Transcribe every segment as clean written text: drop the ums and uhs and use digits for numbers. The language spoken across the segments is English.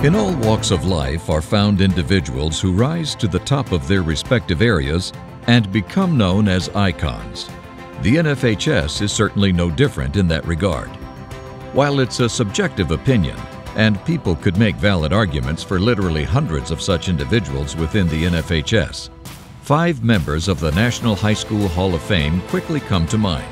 In all walks of life are found individuals who rise to the top of their respective areas and become known as icons. The NFHS is certainly no different in that regard. While it's a subjective opinion, and people could make valid arguments for literally hundreds of such individuals within the NFHS, 5 members of the National High School Hall of Fame quickly come to mind.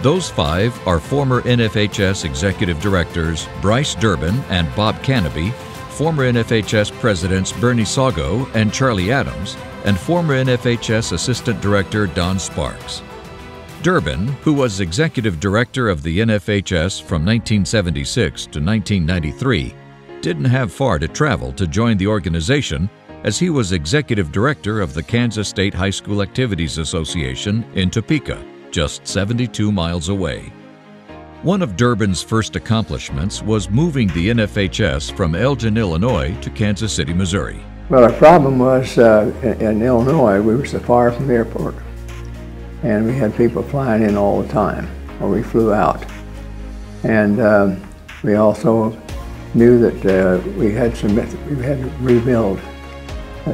Those 5 are former NFHS Executive Directors Bryce Durbin and Bob Canopy, former NFHS Presidents Bernie Sago and Charlie Adams, and former NFHS Assistant Director Don Sparks. Durbin, who was Executive Director of the NFHS from 1976 to 1993, didn't have far to travel to join the organization, as he was Executive Director of the Kansas State High School Activities Association in Topeka, just 72 miles away. One of Durbin's first accomplishments was moving the NFHS from Elgin, Illinois to Kansas City, Missouri. Well, our problem was in Illinois, we were so far from the airport, and we had people flying in all the time, or we flew out. And we also knew that we had to rebuild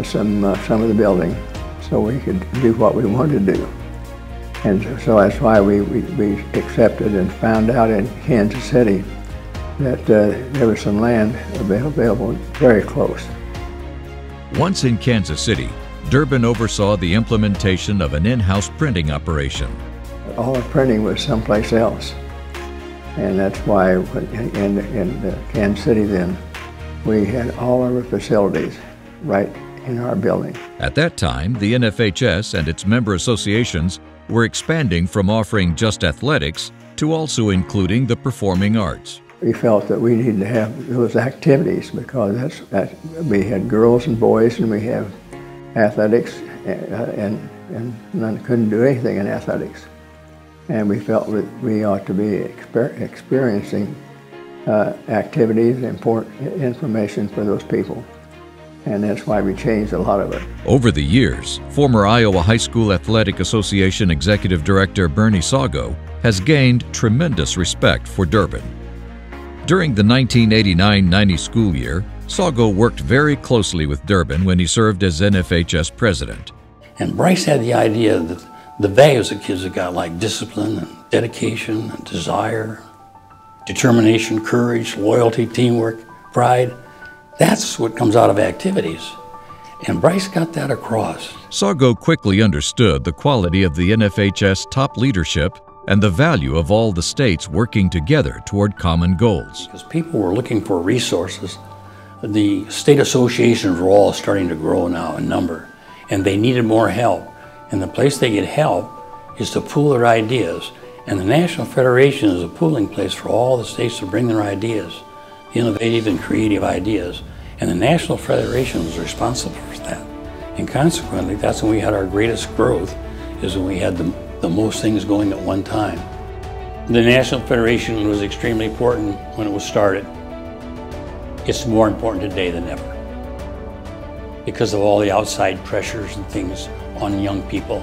some of the building so we could do what we wanted to do. And so that's why we accepted and found out in Kansas City that there was some land available very close. Once in Kansas City, Durbin oversaw the implementation of an in-house printing operation. All the printing was someplace else. And that's why in Kansas City then, we had all of our facilities right in our building. At that time, the NFHS and its member associations were expanding from offering just athletics to also including the performing arts. We felt that we needed to have those activities because we had girls and boys, and we have athletics, and none couldn't do anything in athletics. And we felt that we ought to be experiencing activities, important information for those people. And that's why we changed a lot of it. Over the years, former Iowa High School Athletic Association Executive Director Bernie Sago has gained tremendous respect for Durbin. During the 1989-90 school year, Sago worked very closely with Durbin when he served as NFHS president. And Bryce had the idea that the values that kids have got, like discipline and dedication and desire, determination, courage, loyalty, teamwork, pride, that's what comes out of activities. And Bryce got that across. Sago quickly understood the quality of the NFHS top leadership and the value of all the states working together toward common goals. Because people were looking for resources. The state associations were all starting to grow now in number, and they needed more help. And the place they get help is to pool their ideas. And the National Federation is a pooling place for all the states to bring their ideas, innovative and creative ideas. And the National Federation was responsible for that. And consequently, that's when we had our greatest growth, is when we had the most things going at one time. The National Federation was extremely important when it was started. It's more important today than ever because of all the outside pressures and things on young people.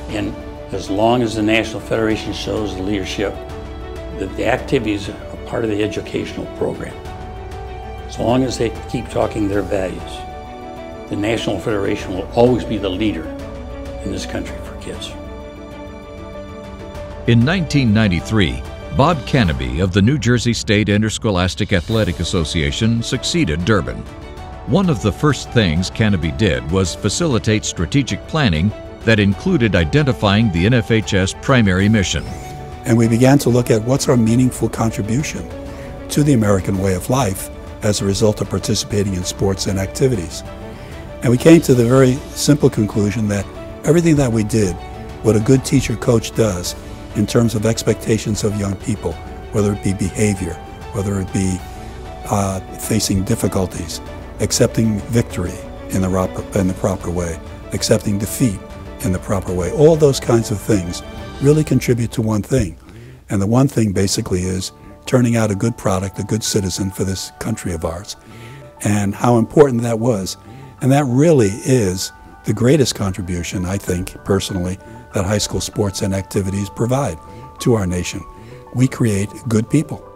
And as long as the National Federation shows the leadership, that the activities are part of the educational program. As long as they keep talking their values, the National Federation will always be the leader in this country for kids. In 1993, Bob Canopy of the New Jersey State Interscholastic Athletic Association succeeded Durbin. One of the first things Canopy did was facilitate strategic planning that included identifying the NFHS primary mission. And we began to look at what's our meaningful contribution to the American way of life as a result of participating in sports and activities. And we came to the very simple conclusion that everything that we did, what a good teacher-coach does in terms of expectations of young people, whether it be behavior, whether it be facing difficulties, accepting victory in the proper way, accepting defeat in the proper way, all those kinds of things really contribute to one thing. And the one thing basically is turning out a good product, a good citizen for this country of ours, and how important that was. And that really is the greatest contribution, I think, personally, that high school sports and activities provide to our nation. We create good people.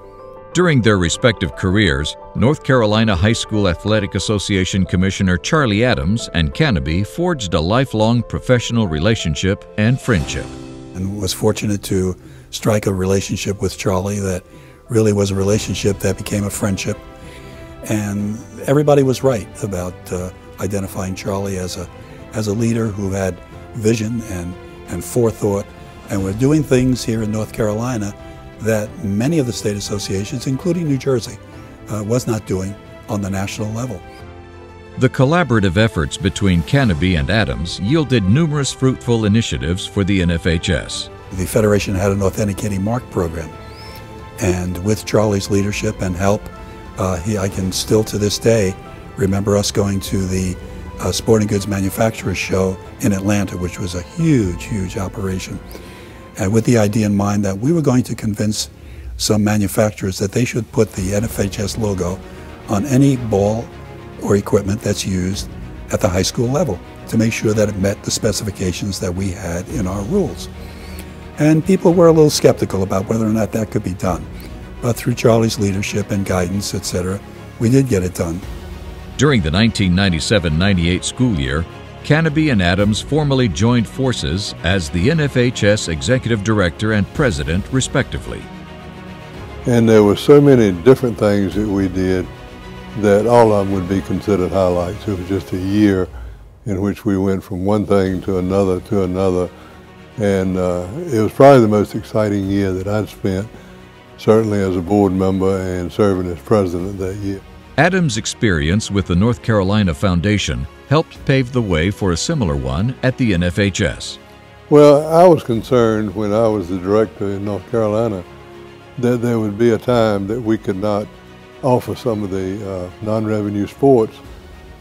During their respective careers, North Carolina High School Athletic Association Commissioner Charlie Adams and Canopy forged a lifelong professional relationship and friendship. And was fortunate to strike a relationship with Charlie that really was a relationship that became a friendship. And everybody was right about identifying Charlie as a leader who had vision and forethought, and were doing things here in North Carolina that many of the state associations, including New Jersey, was not doing on the national level. The collaborative efforts between Canopy and Adams yielded numerous fruitful initiatives for the NFHS. The Federation had an authenticating mark program, and with Charlie's leadership and help, I can still to this day remember us going to the Sporting Goods Manufacturers Show in Atlanta, which was a huge, huge operation. And with the idea in mind that we were going to convince some manufacturers that they should put the NFHS logo on any ball or equipment that's used at the high school level to make sure that it met the specifications that we had in our rules. And people were a little skeptical about whether or not that could be done. But through Charlie's leadership and guidance, etc., we did get it done. During the 1997-98 school year, Canopy and Adams formally joined forces as the NFHS Executive Director and President, respectively. And there were so many different things that we did that all of them would be considered highlights. It was just a year in which we went from one thing to another and it was probably the most exciting year that I'd spent, certainly as a board member and serving as president that year. Adams' experience with the North Carolina Foundation helped pave the way for a similar one at the NFHS. Well, I was concerned when I was the director in North Carolina that there would be a time that we could not offer some of the non-revenue sports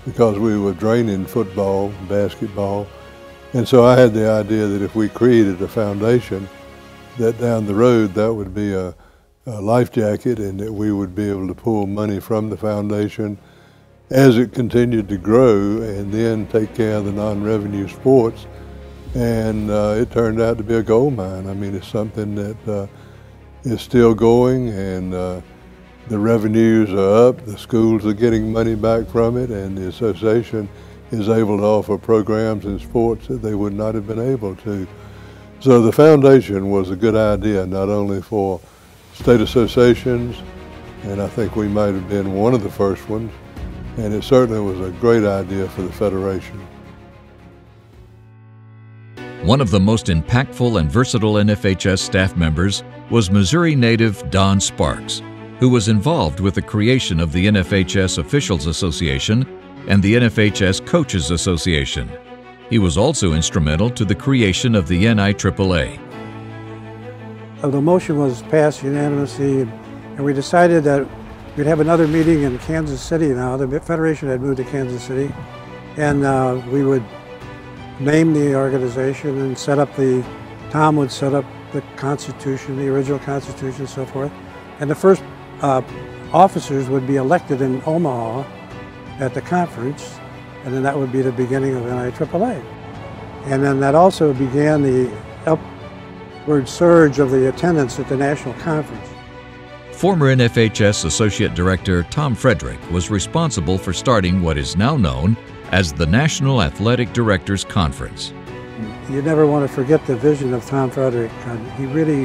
because we were draining football, basketball. And so I had the idea that if we created a foundation, that down the road that would be a life jacket and that we would be able to pull money from the foundation as it continued to grow and then take care of the non-revenue sports. And it turned out to be a gold mine. I mean, it's something that is still going, and the revenues are up, the schools are getting money back from it, and the association is able to offer programs in sports that they would not have been able to. So the foundation was a good idea, not only for state associations, and I think we might have been one of the first ones, and it certainly was a great idea for the Federation. One of the most impactful and versatile NFHS staff members was Missouri native Don Sparks, who was involved with the creation of the NFHS Officials Association and the NFHS Coaches Association. He was also instrumental to the creation of the NIAAA. The motion was passed unanimously, and we decided that we'd have another meeting in Kansas City now. The Federation had moved to Kansas City, and we would name the organization and set up Tom would set up the Constitution, the original Constitution and so forth. And the first officers would be elected in Omaha at the conference, and then that would be the beginning of NIAAA. And then that also began the upward surge of the attendance at the national conference. Former NFHS Associate Director Tom Frederick was responsible for starting what is now known as the National Athletic Directors Conference. You never want to forget the vision of Tom Frederick. He really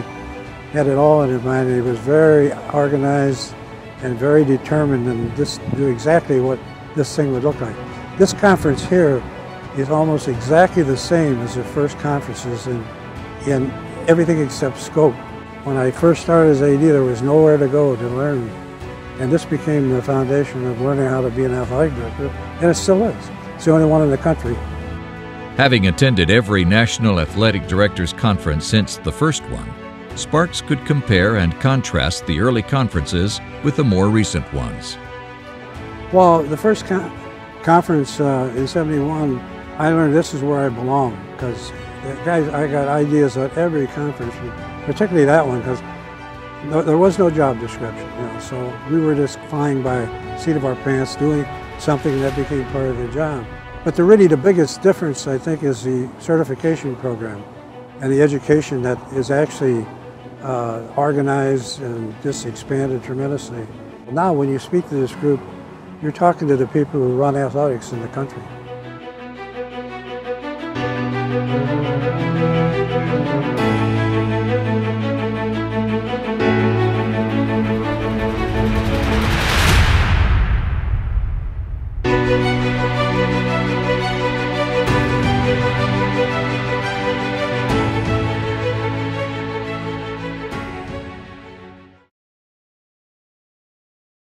had it all in his mind, and he was very organized and very determined and just knew exactly what this thing would look like. This conference here is almost exactly the same as the first conferences in everything except scope. When I first started as AD, there was nowhere to go to learn, and this became the foundation of learning how to be an athletic director, and it still is. It's the only one in the country. Having attended every National Athletic Directors Conference since the first one, Sparks could compare and contrast the early conferences with the more recent ones. Well, the first conference in '71, I learned this is where I belong, because guys, I got ideas at every conference, particularly that one, because there was no job description, so we were just flying by the seat of our pants, doing something that became part of the job. But the biggest difference, I think, is the certification program and the education that is actually organized and just expanded tremendously. Now when you speak to this group, you're talking to the people who run athletics in the country.